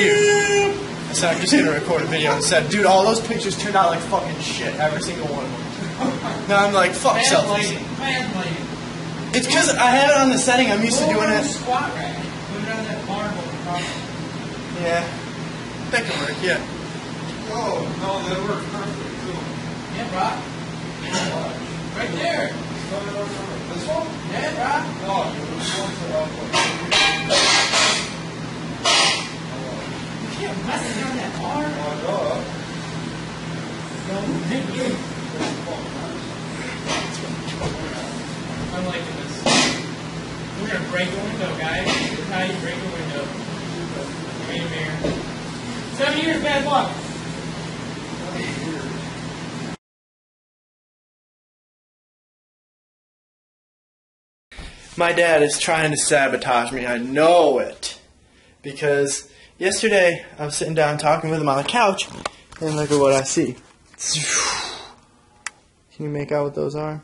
you. So I'm just gonna record a video and said, dude, all those pictures turned out like fucking shit, every single one of them. Now I'm like, fuck selfies. It's because I had it on the setting, I'm used to doing it. Squat rack. Put it on that bar. Yeah. That can work, yeah. Oh, no, that works perfect, too. Yeah, Brock. Right there. This one? Yeah, Brock. No, this one's the wrong one. You can't mess around that bar. I'm liking this. We're going to break a window, guys. This is how you break a window. Give me a mirror. 7 years bad luck. My dad is trying to sabotage me. I know it. Because yesterday I was sitting down talking with him on the couch, and look at what I see. Can you make out what those are?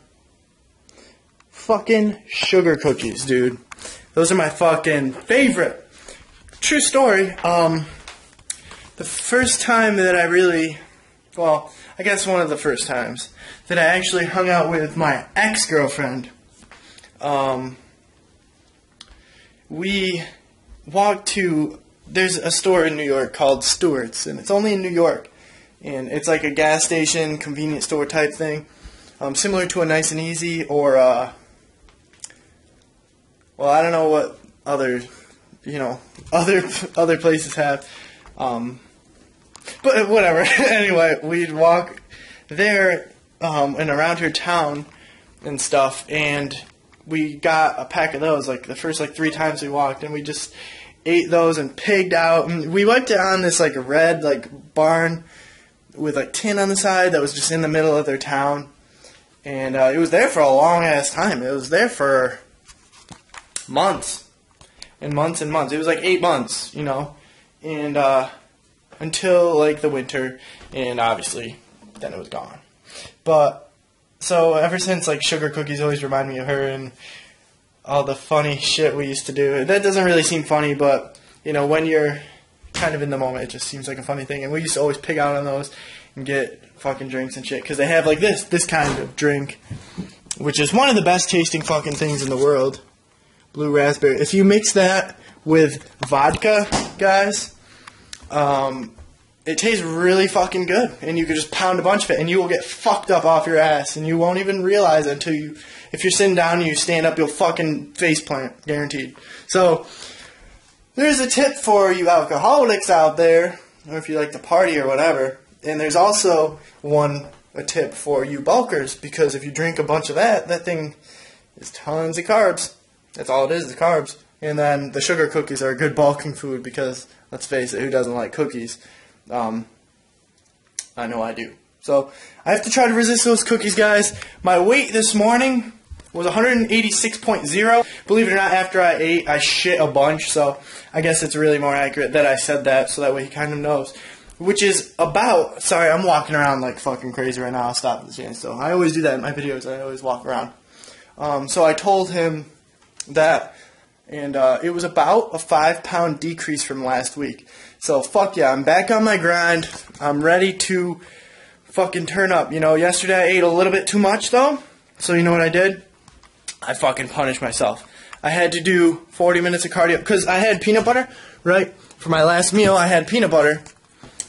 Fucking sugar cookies, dude. Those are my fucking favorite. True story. The first time that I really, well, I guess one of the first times that I actually hung out with my ex-girlfriend, we walked to, there's a store in New York called Stewart's, and it's only in New York, and it's like a gas station, convenience store type thing, similar to a Nice and Easy, or, well, I don't know what other, other places have, but whatever. Anyway, we'd walk there, and around her town and stuff, and we got a pack of those, like, the first, 3 times we walked, and we just ate those and pigged out, and we wiped it on this, red, barn with, tin on the side that was just in the middle of their town, and it was there for a long-ass time. It was there for months and months and months. It was 8 months, and until the winter, and obviously then it was gone. But so ever since sugar cookies always remind me of her and all the funny shit we used to do. That doesn't really seem funny, but when you're kind of in the moment, it just seems like a funny thing. And we used to always pig out on those and get fucking drinks and shit, because they have this kind of drink, which is one of the best tasting fucking things in the world. Blue raspberry. If you mix that with vodka, guys, it tastes really fucking good, and you can just pound a bunch of it, and you will get fucked up off your ass, and you won't even realize it until if you're sitting down and you stand up, you'll fucking face plant, guaranteed. So, there's a tip for you alcoholics out there, or if you like to party or whatever, and there's also a tip for you bulkers, because if you drink a bunch of that thing is tons of carbs. That's all it is carbs. And then the sugar cookies are a good bulking food, because, let's face it, who doesn't like cookies? I know I do. So, I have to try to resist those cookies, guys. My weight this morning was 186.0. Believe it or not, after I ate, I shit a bunch, so I guess it's really more accurate that I said that, so that way he kind of knows. Which is about, sorry, I'm walking around like fucking crazy right now. I'll stop this chance. So I always do that in my videos. I always walk around. So I told him that, and it was about a 5-pound decrease from last week. So, fuck yeah, I'm back on my grind. I'm ready to fucking turn up. Yesterday I ate a little bit too much, though. So, you know what I did? I fucking punished myself. I had to do 40 minutes of cardio, because I had peanut butter, right? For my last meal, I had peanut butter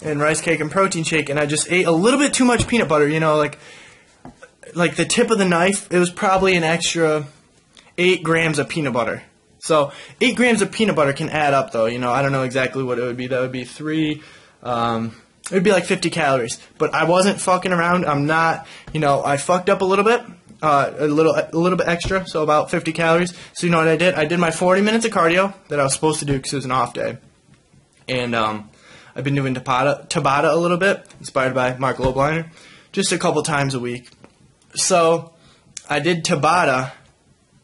and rice cake and protein shake, and I just ate a little bit too much peanut butter, like the tip of the knife. It was probably an extra 8 grams of peanut butter. So, 8 grams of peanut butter can add up, though. I don't know exactly what it would be. That would be 3, it would be 50 calories. But I wasn't fucking around. I'm not, I fucked up a little bit, a little bit extra, so about 50 calories. So, you know what I did? I did my 40 minutes of cardio that I was supposed to do because it was an off day. And, I've been doing Tabata a little bit, inspired by Mark Lobliner, just a couple times a week. So, I did Tabata,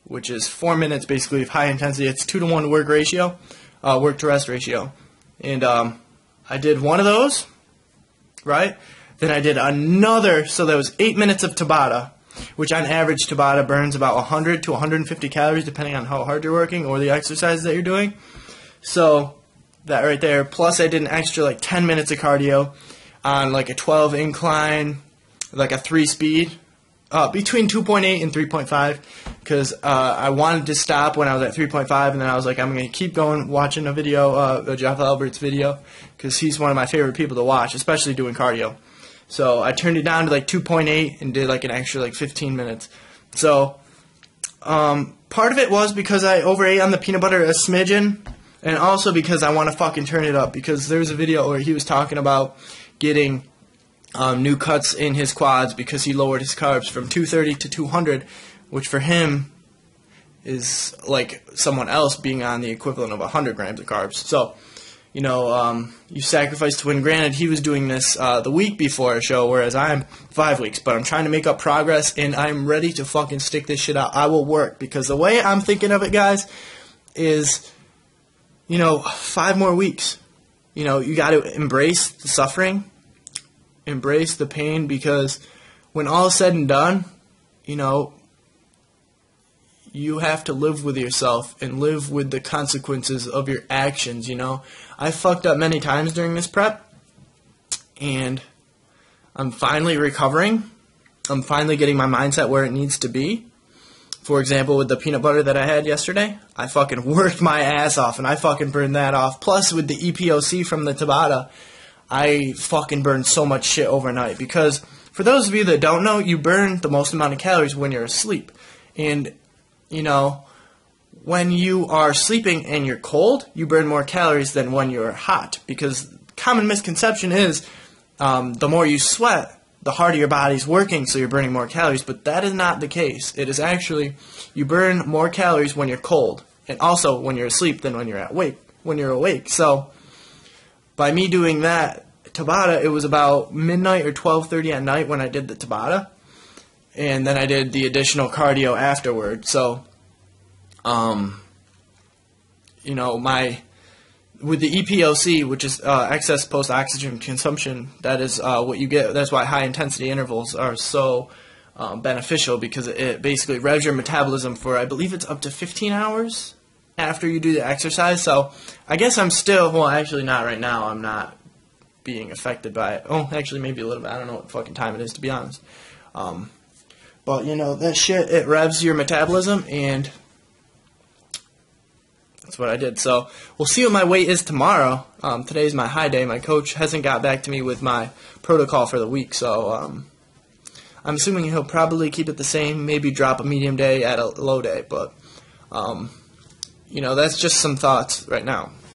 which is 4 minutes basically of high intensity. It's 2-to-1 work ratio, work to rest ratio. And I did one of those, right? Then I did another, so that was 8 minutes of Tabata, which on average Tabata burns about 100 to 150 calories depending on how hard you're working or the exercises that you're doing. So that right there. Plus I did an extra like 10 minutes of cardio on like a 12 incline, like a 3-speed, between 2.8 and 3.5, because I wanted to stop when I was at 3.5, and then I was like, I'm going to keep going, watching a video, Jeff Albert's video, because he's one of my favorite people to watch, especially doing cardio. So I turned it down to like 2.8 and did like an extra like 15 minutes. So part of it was because I overate on the peanut butter a smidgen, and also because I want to fucking turn it up, because there's a video where he was talking about getting new cuts in his quads because he lowered his carbs from 230 to 200, which for him is like someone else being on the equivalent of 100 grams of carbs. So, you know, you sacrifice to win. Granted, he was doing this the week before a show, whereas I'm 5 weeks. But I'm trying to make up progress, and I'm ready to fucking stick this shit out. I will work, because the way I'm thinking of it, guys, is, you know, 5 more weeks. You know, you got to embrace the suffering, embrace the pain, because when all is said and done, you know, you have to live with yourself and live with the consequences of your actions, you know. I fucked up many times during this prep, and I'm finally recovering. I'm finally getting my mindset where it needs to be. For example, with the peanut butter that I had yesterday, I fucking worked my ass off, and I fucking burned that off. Plus, with the EPOC from the Tabata, I fucking burned so much shit overnight, because for those of you that don't know, you burn the most amount of calories when you're asleep. And, you know, when you are sleeping and you're cold, you burn more calories than when you're hot, because common misconception is the more you sweat, the harder your body's working, so you're burning more calories. But that is not the case. It is actually, you burn more calories when you're cold, and also when you're asleep than when you're awake. So by me doing that Tabata, it was about midnight or 12:30 at night when I did the Tabata, and then I did the additional cardio afterward. So, you know, with the EPOC, which is excess post-oxygen consumption, that is what you get. That's why high-intensity intervals are so beneficial, because it basically revs your metabolism for, I believe it's up to 15 hours after you do the exercise. So I guess I'm still, well, actually not right now. I'm not being affected by it. Oh, actually maybe a little bit. I don't know what fucking time it is, to be honest. But, you know, that shit, it revs your metabolism, and that's what I did. So we'll see what my weight is tomorrow. Today's my high day. My coach hasn't got back to me with my protocol for the week, so I'm assuming he'll probably keep it the same, maybe drop a medium day at a low day. But, you know, that's just some thoughts right now.